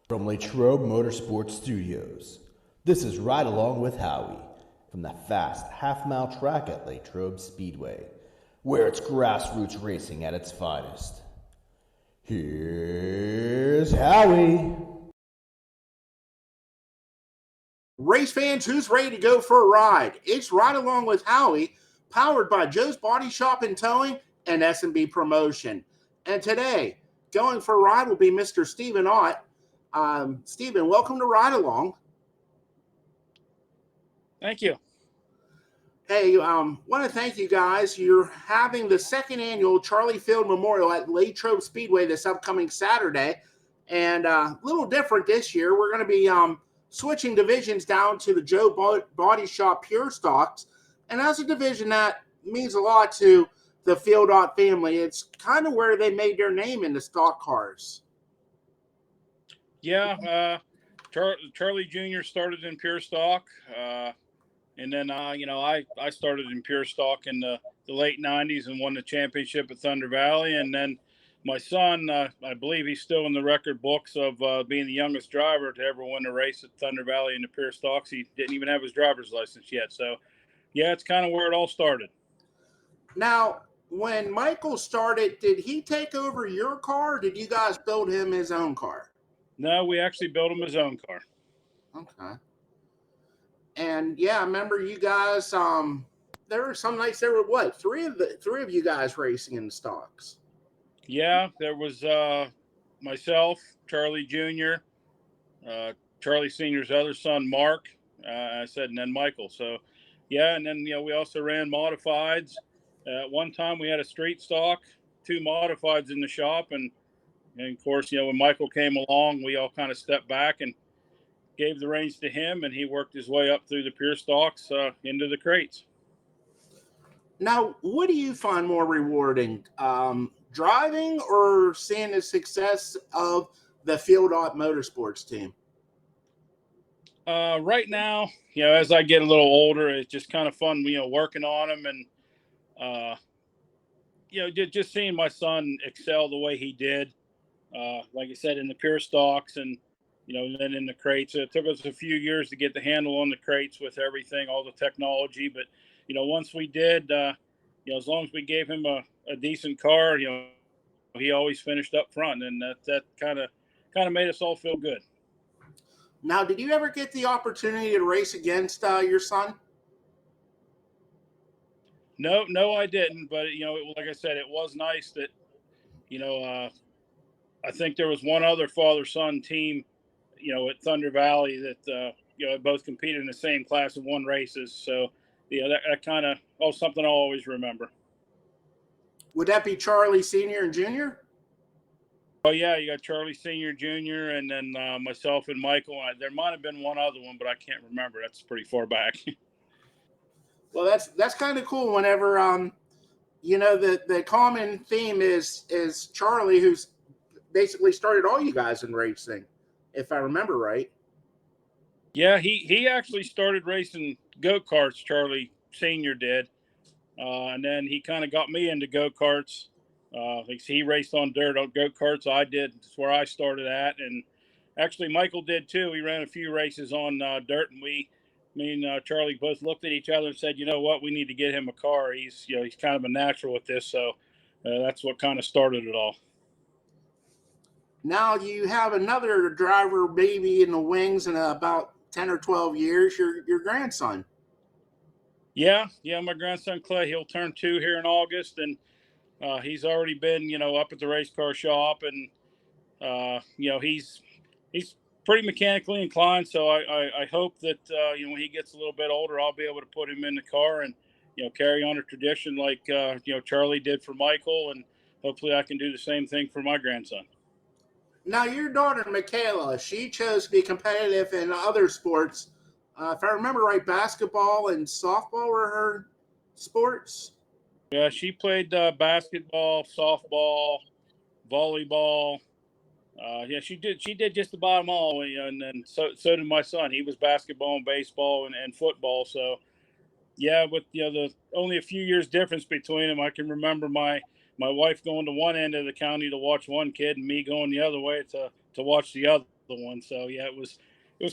From Latrobe Motorsports Studios, this is Ride Along with Howie from the fast half-mile track at Latrobe Speedway, where it's grassroots racing at its finest. Here's Howie. Race fans, who's ready to go for a ride? It's Ride Along with Howie, powered by Joe's Body Shop and Towing and S&B Promotion. And today, going for a ride will be Mr. Steven Ott. Steven, welcome to Ride Along. Thank you. Hey, want to thank you guys. You're having the second annual Charlie Field Memorial at Latrobe Speedway this upcoming Saturday. And a little different this year. We're going to be switching divisions down to the Joe Body Shop Pure Stocks. And that's a division that means a lot to the Field Ott family. It's kind of where they made their name in the stock cars. Yeah, Charlie Jr. started in pure stock, and then I started in pure stock in the late '90s and won the championship at Thunder Valley. And then my son, I believe he's still in the record books of being the youngest driver to ever win a race at Thunder Valley in the pure stocks. He didn't even have his driver's license yet. So, yeah, it's kind of where it all started. Now, when Michael started, did he take over your car, or did you guys build him his own car? No, we actually built him his own car. Okay. And yeah, I remember you guys. There were some nights there were what three of you guys racing in the stocks. Yeah, there was myself, Charlie Jr., Charlie Sr.'s other son, Mark. I said, and then Michael. So, yeah, and then we also ran modifieds. At one time, we had a street stock, 2 modifieds in the shop, and of course, when Michael came along, we all kind of stepped back and gave the reins to him, and he worked his way up through the pure stocks into the crates. Now, what do you find more rewarding, driving or seeing the success of the Field Ott Motorsports team? Right now, as I get a little older, it's just kind of fun, working on them and, just seeing my son excel the way he did. Like I said, in the pure stocks and, then in the crates. It took us a few years to get the handle on the crates with everything, all the technology. But, once we did, as long as we gave him a decent car, he always finished up front. And that kind of made us all feel good. Now, did you ever get the opportunity to race against your son? No, I didn't. But, like I said, it was nice that, I think there was one other father-son team, at Thunder Valley that, both competed in the same class and won races. So, that kind of something I'll always remember. Would that be Charlie Sr. and Jr.? Oh, yeah, you got Charlie Sr., Jr., and then myself and Michael. There might have been one other one, but I can't remember. That's pretty far back. Well, that's kind of cool whenever, the common theme is Charlie, who's basically started all you guys in racing, if I remember right. Yeah, he actually started racing go-karts, Charlie Sr. did. And then he kind of got me into go-karts. He raced on dirt on go-karts. I did. That's where I started at. And actually, Michael did too. We ran a few races on dirt, and me and Charlie both looked at each other and said, you know what, we need to get him a car. He's kind of a natural with this. So that's what kind of started it all. Now you have another driver maybe in the wings in about 10 or 12 years, your grandson. Yeah, my grandson Clay, he'll turn 2 here in August, and he's already been, up at the race car shop, and he's pretty mechanically inclined. So I hope that when he gets a little bit older, I'll be able to put him in the car and carry on a tradition like Charlie did for Michael, and hopefully I can do the same thing for my grandson. Now your daughter Michaela, she chose to be competitive in other sports. If I remember right, basketball and softball were her sports. Yeah, she played basketball, softball, volleyball. She did just about them all. And then so did my son. He was basketball and baseball and football. So, yeah, with the only a few years difference between them, I can remember my wife going to one end of the county to watch one kid and me going the other way to watch the other. one. So yeah, it was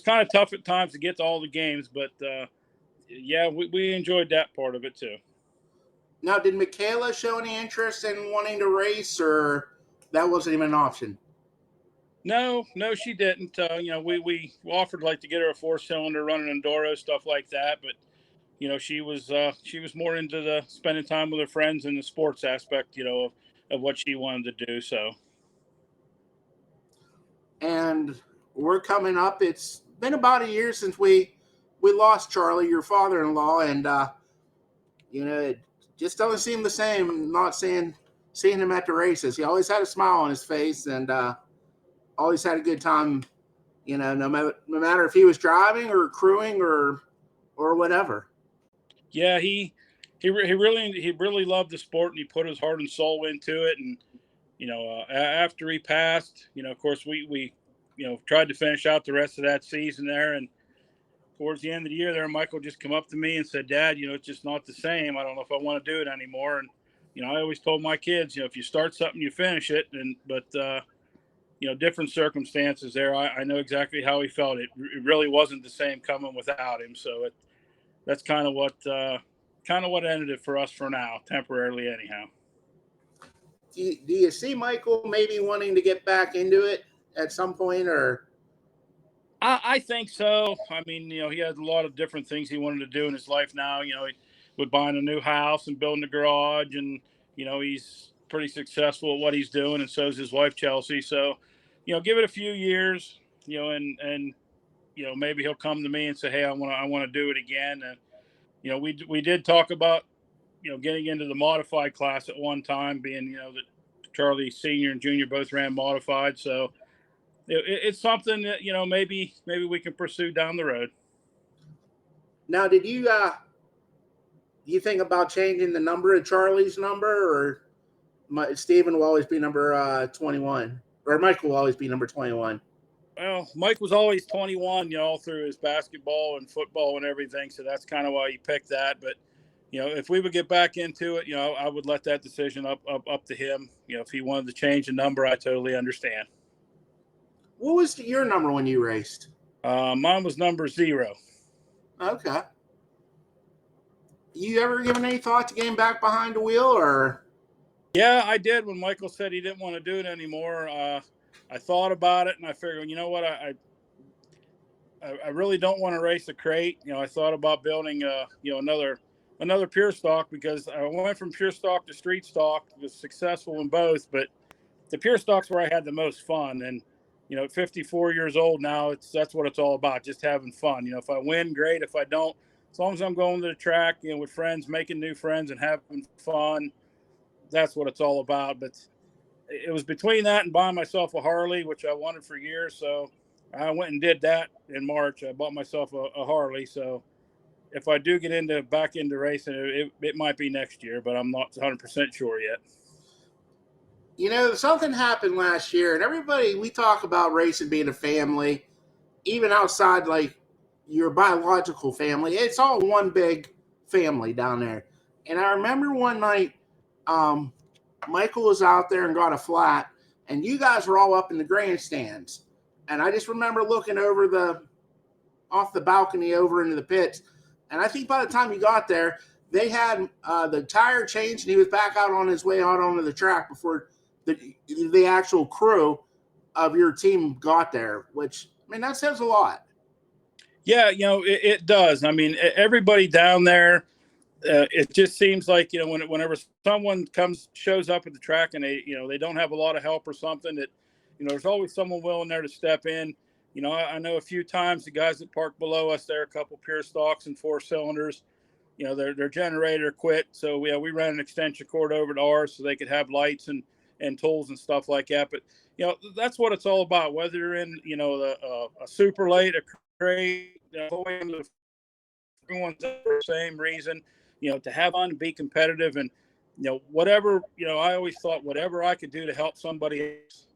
kind of tough at times to get to all the games, but yeah, we enjoyed that part of it too. Now, did Michaela show any interest in wanting to race, or that wasn't even an option? No, she didn't. We offered like to get her a 4-cylinder, running enduro, stuff like that, but she was more into the spending time with her friends and the sports aspect, of what she wanted to do. So. And we're coming up. It's been about a year since we lost Charlie, your father-in-law, and it just doesn't seem the same. Not seeing him at the races. He always had a smile on his face, and always had a good time. No matter if he was driving or crewing or whatever. Yeah, he really loved the sport, and he put his heart and soul into it. And after he passed, of course we tried to finish out the rest of that season there. And towards the end of the year there, Michael just come up to me and said, "Dad, it's just not the same. I don't know if I want to do it anymore." And I always told my kids, if you start something, you finish it. But different circumstances there. I know exactly how he felt. It really wasn't the same coming without him. So that's kind of what ended it for us for now, temporarily anyhow. Do you see Michael maybe wanting to get back into it at some point, or? I think so. I mean, he has a lot of different things he wanted to do in his life now. With buying a new house and building a garage, and he's pretty successful at what he's doing, and so is his wife Chelsea. So, give it a few years, and maybe he'll come to me and say, "Hey, I want to do it again." And we did talk about getting into the modified class at one time, being that Charlie Senior and Junior both ran modified. So it's something that maybe we can pursue down the road. Now, did you think about changing the number of Charlie's number, or Steven will always be number 21, or Michael will always be number 21? Well, Mike was always 21, all through his basketball and football and everything. So that's kind of why he picked that. But, if we would get back into it, I would let that decision up to him. If he wanted to change the number, I totally understand. What was your number when you raced? Mine was number 0. Okay. You ever given any thought to getting back behind the wheel, or? Yeah, I did. When Michael said he didn't want to do it anymore, I thought about it, and I figured, what, I really don't want to race a crate. I thought about building, another pure stock, because I went from pure stock to street stock. Was successful in both, but the pure stock's where I had the most fun. And at 54 years old now, that's what it's all about, just having fun. If I win, great. If I don't, as long as I'm going to the track, with friends, making new friends and having fun, that's what it's all about. But it was between that and buying myself a Harley, which I wanted for years. So I went and did that in March. I bought myself a Harley. So if I do get back into racing, it might be next year, but I'm not 100% sure yet. Something happened last year, and we talk about racing being a family, even outside like your biological family. It's all one big family down there. And I remember one night, Michael was out there and got a flat, and you guys were all up in the grandstands. And I just remember looking off the balcony over into the pits. And I think by the time you got there, they had the tire changed, and he was back out on his way out onto the track before the actual crew of your team got there, which, that says a lot. Yeah, it does. Everybody down there, it just seems like, whenever someone shows up at the track and they don't have a lot of help or something, that, there's always someone willing there to step in. I know a few times the guys that parked below us there, a couple pure stocks and 4 cylinders, their generator quit. So we ran an extension cord over to ours so they could have lights and tools and stuff like that. But, that's what it's all about, whether you're in, a super late, a crate, everyone's the same reason, to have fun, be competitive, and, whatever, I always thought whatever I could do to help somebody else,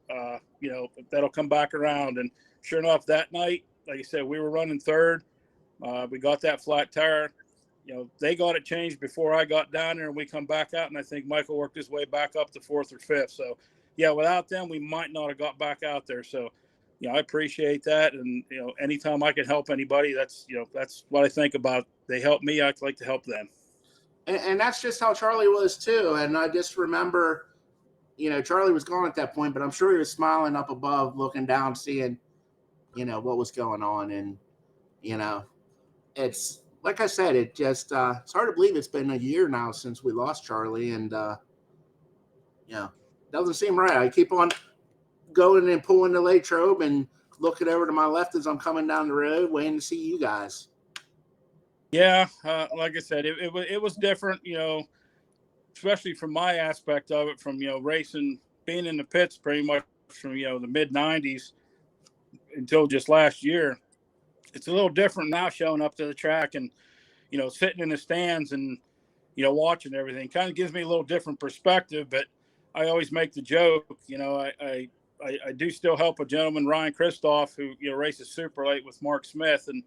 that'll come back around. And sure enough, that night, like I said, we were running third. We got that flat tire. They got it changed before I got down there, and we come back out, and I think Michael worked his way back up to 4th or 5th. So, yeah, without them, we might not have got back out there. So, I appreciate that. And, anytime I can help anybody, that's what I think about. They help me, I'd like to help them. And that's just how Charlie was too. And I just remember, Charlie was gone at that point, but I'm sure he was smiling up above, looking down, seeing, what was going on. And, it's like I said, it just, it's hard to believe it's been a year now since we lost Charlie. And, doesn't seem right. I keep on going and pulling the Latrobe and looking over to my left as I'm coming down the road, waiting to see you guys. Yeah, like I said, it was different, especially from my aspect of it, from racing, being in the pits pretty much from the mid '90s until just last year. It's a little different now, showing up to the track and sitting in the stands and watching everything. Kind of gives me a little different perspective, but I always make the joke, I do still help a gentleman, Ryan Christoph, who races super late with Mark Smith, and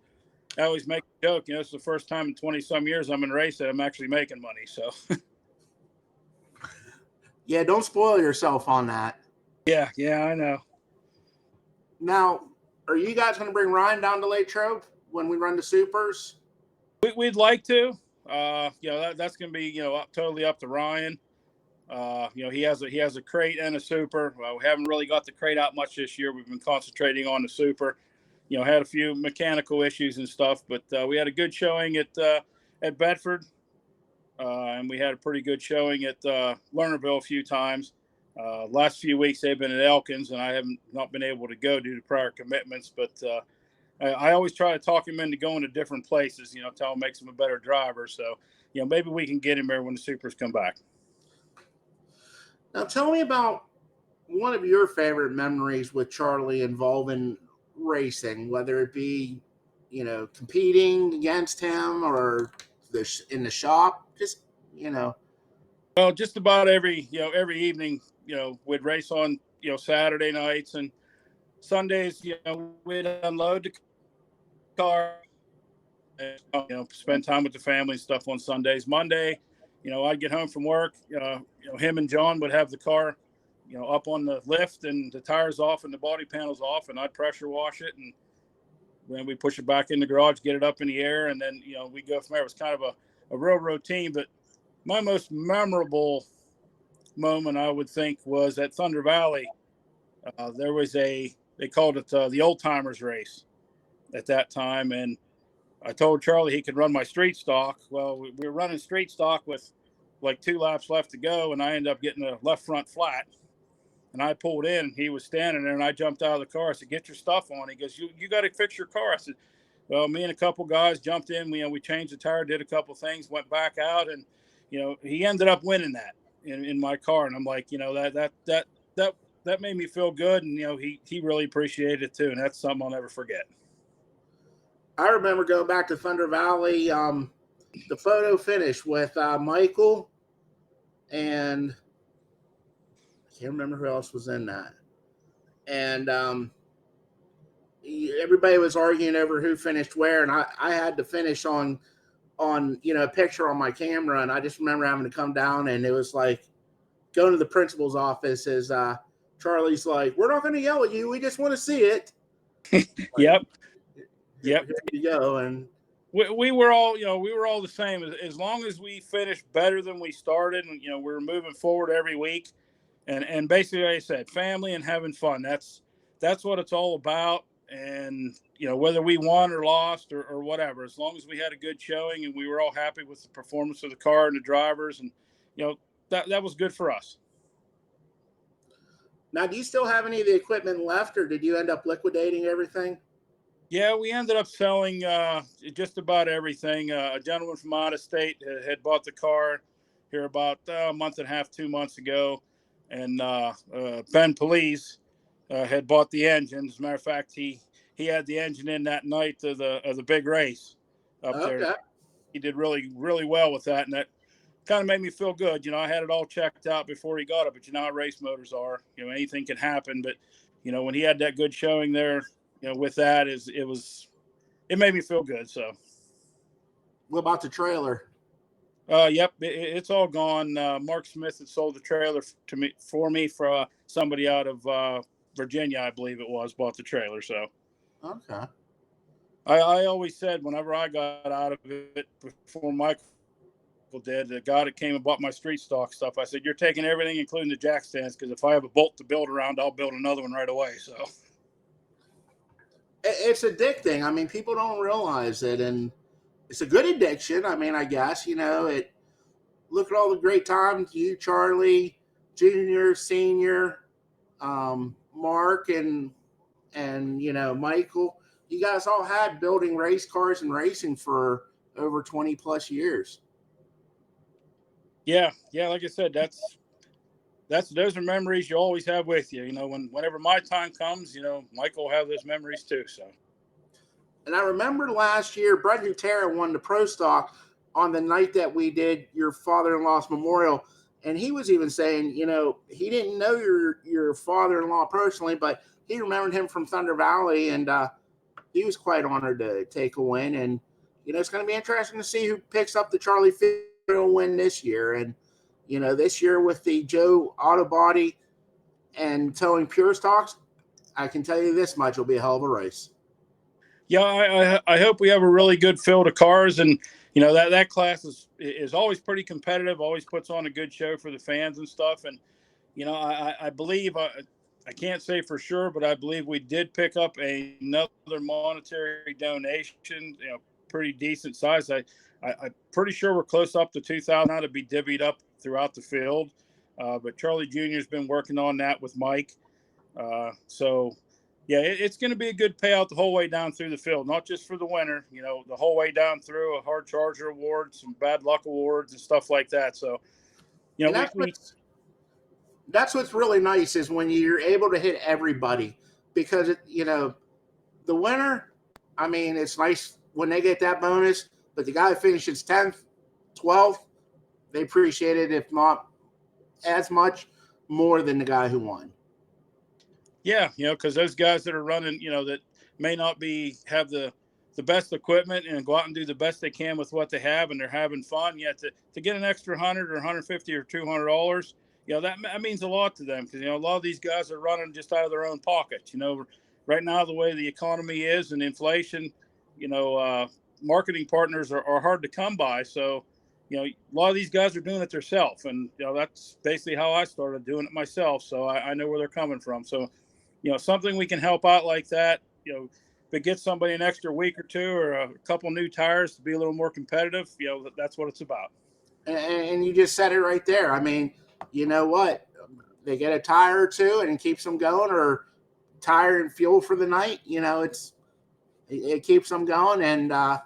I always make a joke. It's the first time in 20-some years I'm in racing I'm actually making money. So, yeah, don't spoil yourself on that. Yeah, I know. Now, are you guys going to bring Ryan down to Latrobe when we run the supers? We'd like to. That's going to be totally up to Ryan. He has a crate and a super. We haven't really got the crate out much this year. We've been concentrating on the super. Had a few mechanical issues and stuff, but we had a good showing at Bedford, and we had a pretty good showing at Lernerville a few times. Last few weeks they've been at Elkins, and I haven't not been able to go due to prior commitments. But I always try to talk him into going to different places. Tell him makes him a better driver. So maybe we can get him there when the supers come back. Now, tell me about one of your favorite memories with Charlie involving racing, whether it be, competing against him or in the shop, just. Well, just about every evening, we'd race on, Saturday nights and Sundays, we'd unload the car and, spend time with the family and stuff on Sundays. Monday, I'd get home from work, him and John would have the car, up on the lift and the tires off and the body panels off, and I'd pressure wash it. And then we push it back in the garage, get it up in the air. And then, we go from there. It was kind of a real routine, but my most memorable moment, I would think, was at Thunder Valley. There was they called it the Old Timers race at that time. And I told Charlie he could run my street stock. Well, we were running street stock with like 2 laps left to go, and I ended up getting a left front flat. And I pulled in, and he was standing there, and I jumped out of the car. I said, "Get your stuff on." He goes, "You got to fix your car." I said, "Well, me and a couple guys jumped in. We changed the tire, did a couple things, went back out, and he ended up winning that in my car." And I'm like, that made me feel good, and he really appreciated it too, and that's something I'll never forget. I remember going back to Thunder Valley, the photo finish with Michael, and I can't remember who else was in that. And everybody was arguing over who finished where, and I had to finish on a picture on my camera, and I just remember having to come down, and it was like going to the principal's office as Charlie's like, "We're not going to yell at you. We just want to see it." Yep. Here you go. And we were all the same. As long as we finished better than we started, and we were moving forward every week, and basically, like I said, family and having fun. That's what it's all about. And whether we won or lost or whatever, as long as we had a good showing and we were all happy with the performance of the car and the drivers, and that was good for us. Now, do you still have any of the equipment left, or did you end up liquidating everything? Yeah, we ended up selling just about everything. A gentleman from out of state had bought the car here about a month and a half, 2 months ago, and Ben Police had bought the engine. As a matter of fact, he had the engine in that night of the big race up there. He did really, really well with that, and that kind of made me feel good. I had it all checked out before he got it, but how race motors are. Anything can happen. But when he had that good showing there, with that, it made me feel good. So, what about the trailer? Yep, it's all gone. Mark Smith had sold the trailer for me for somebody out of Virginia, I believe it was, bought the trailer. So Okay. I always said whenever I got out of it before Michael did, the guy that came and bought my street stock stuff, I said, you're taking everything, including the jack stands, because if I have a bolt to build around, I'll build another one right away. So It's addicting. I mean, people don't realize it, and it's a good addiction. I mean, I guess, look at all the great times you, Charlie, Junior, Senior, Mark, and Michael, you guys all had building race cars and racing for over 20 plus years. yeah, like I said, those are memories you always have with you. Whenever my time comes, Michael will have those memories too. So. And I remember last year, Brendan Terra won the Pro Stock on the night that we did your father-in-law's memorial. And he was even saying, he didn't know your father-in-law personally, but he remembered him from Thunder Valley, and he was quite honored to take a win. And, it's going to be interesting to see who picks up the Charlie Field win this year. And, this year with the Joe Auto Body and towing Pure Stocks, I can tell you this much, it'll be a hell of a race. Yeah, I hope we have a really good field of cars, and that class is always pretty competitive, always puts on a good show for the fans and stuff. And I believe I can't say for sure, but I believe we did pick up another monetary donation, pretty decent size. I'm pretty sure we're close up to 2,000 now to be divvied up throughout the field. But Charlie Jr.'s been working on that with Mike. So. Yeah, it's going to be a good payout the whole way down through the field, not just for the winner, the whole way down through, a hard charger award, some bad luck awards and stuff like that. So, that's what's really nice is when you're able to hit everybody, because, the winner, I mean, it's nice when they get that bonus, but the guy that finishes 10th, 12th, they appreciate it, if not as much, more than the guy who won. Yeah, because those guys that are running, that may not have the best equipment and go out and do the best they can with what they have, and they're having fun. Yet to get an extra $100 or $150 or $200, that means a lot to them, because a lot of these guys are running just out of their own pocket. Right now the way the economy is and inflation, marketing partners are hard to come by. So, a lot of these guys are doing it themselves, and that's basically how I started doing it myself. So I know where they're coming from. So. Something we can help out like that, if it gets somebody an extra week or two or a couple new tires to be a little more competitive, that's what it's about. And you just said it right there. I mean, you know what? They get a tire or two and it keeps them going, or tire and fuel for the night. It keeps them going and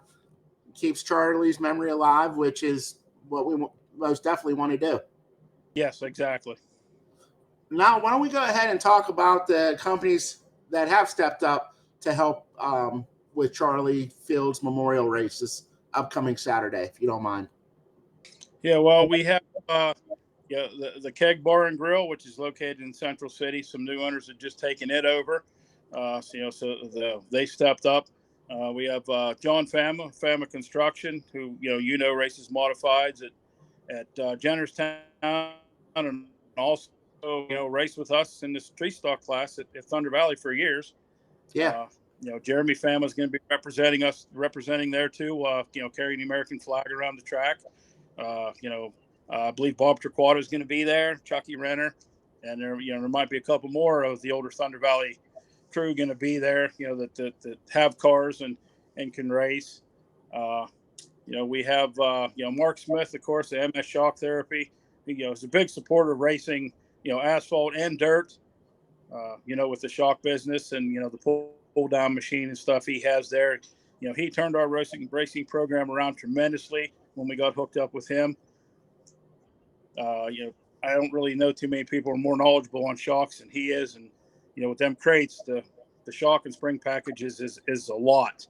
keeps Charlie's memory alive, which is what we most definitely want to do. Yes, exactly. Now, why don't we go ahead and talk about the companies that have stepped up to help with Charlie Field's memorial race this upcoming Saturday, if you don't mind. Yeah, well, we have the Keg Bar and Grill, which is located in Central City. Some new owners have just taken it over. They stepped up. We have John Fama Construction, who races modifieds at Jennerstown, and also raced with us in the street stock class at Thunder Valley for years. Yeah. Jeremy Fama is going to be representing there too. Carrying the American flag around the track. I believe Bob Turquato is going to be there. Chucky Renner, and there might be a couple more of the older Thunder Valley crew going to be there. That have cars and can race. We have Mark Smith, of course, the MS Shock Therapy. Is a big supporter of racing. Asphalt and dirt, with the shock business and, the pull down machine and stuff he has there. He turned our racing program around tremendously when we got hooked up with him. I don't really know too many people who are more knowledgeable on shocks than he is. And, with them crates, the shock and spring packages is a lot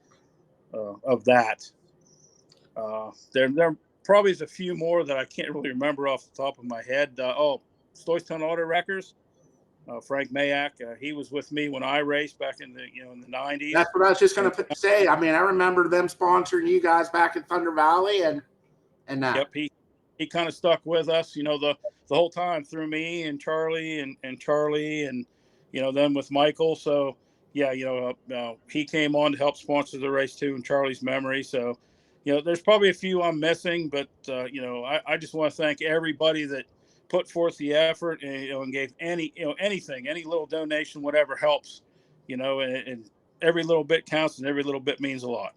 of that. There probably is a few more that I can't really remember off the top of my head. Stoystown Auto Wreckers, Frank Mayak. He was with me when I raced back in the 90s. That's what I was just going to say. I mean, I remember them sponsoring you guys back in Thunder Valley, and that. Yep, he kind of stuck with us, the whole time through me and Charlie and Charlie and then with Michael. So, yeah, he came on to help sponsor the race too in Charlie's memory. So, there's probably a few I'm missing, but, I just want to thank everybody that put forth the effort and gave anything, any little donation, whatever helps, and every little bit counts and every little bit means a lot.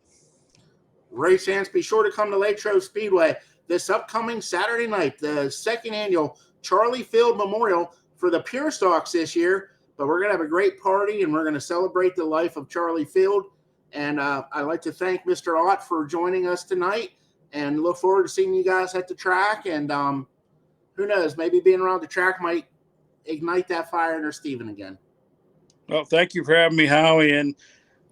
Race fans, be sure to come to Latrobe Speedway this upcoming Saturday night, the second annual Charlie Field Memorial for the Pure Stocks this year. But we're going to have a great party, and we're going to celebrate the life of Charlie Field. And I'd like to thank Mr. Ott for joining us tonight, and look forward to seeing you guys at the track. And who knows, maybe being around the track might ignite that fire under Steven again. Well, thank you for having me, Howie. And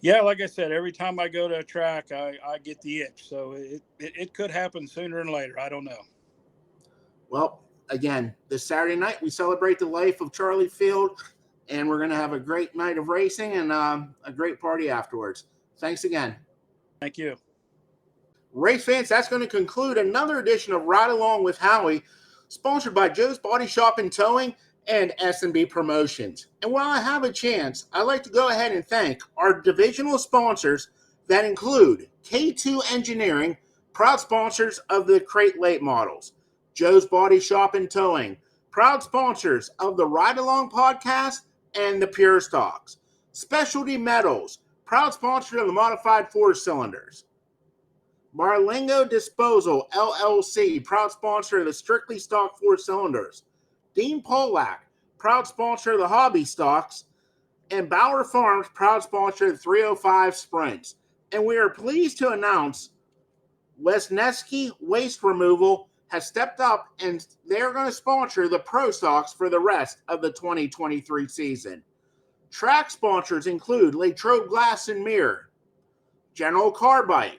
yeah, like I said, every time I go to a track, I get the itch. So it could happen sooner than later. I don't know. Well, again, this Saturday night, we celebrate the life of Charlie Field, and we're going to have a great night of racing and a great party afterwards. Thanks again. Thank you. Race fans, that's going to conclude another edition of Ride Along with Howie, sponsored by Joe's Body Shop and Towing and S&B Promotions. And while I have a chance, I'd like to go ahead and thank our divisional sponsors that include K2 Engineering, proud sponsors of the Crate Late models, Joe's Body Shop and Towing, proud sponsors of the Ride Along podcast and the Pure Stocks, Specialty Metals, proud sponsor of the Modified 4-cylinders, Marilungo Disposal LLC, proud sponsor of the Strictly Stock 4-cylinders, Dean Pollock, proud sponsor of the Hobby Stocks, and Bauer Farms, proud sponsor of the 305 Sprints. And we are pleased to announce Wisneski Waste Removal has stepped up, and they're going to sponsor the Pro Stocks for the rest of the 2023 season. Track sponsors include Latrobe Glass and Mirror, General Carbide,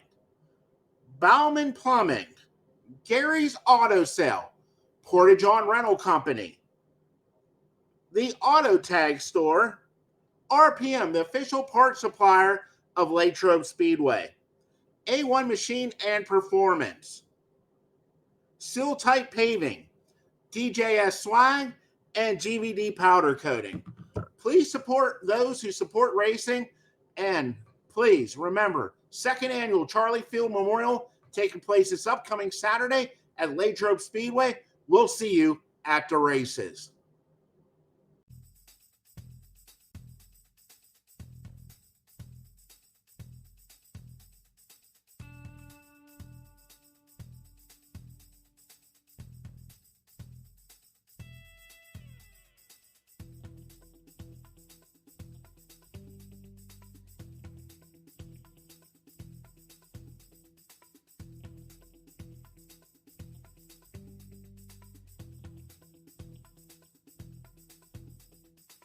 Bowman Plumbing, Garry's Auto Sale, Porta-John Rental Company, the Auto Tag Store, RPM, the official parts supplier of Latrobe Speedway, A1 Machine and Performance, Tite Paving, DJS Swag, and GVD Powder Coating. Please support those who support racing, and please remember, second annual Charlie Field Memorial taking place this upcoming Saturday at Latrobe Speedway. We'll see you at the races.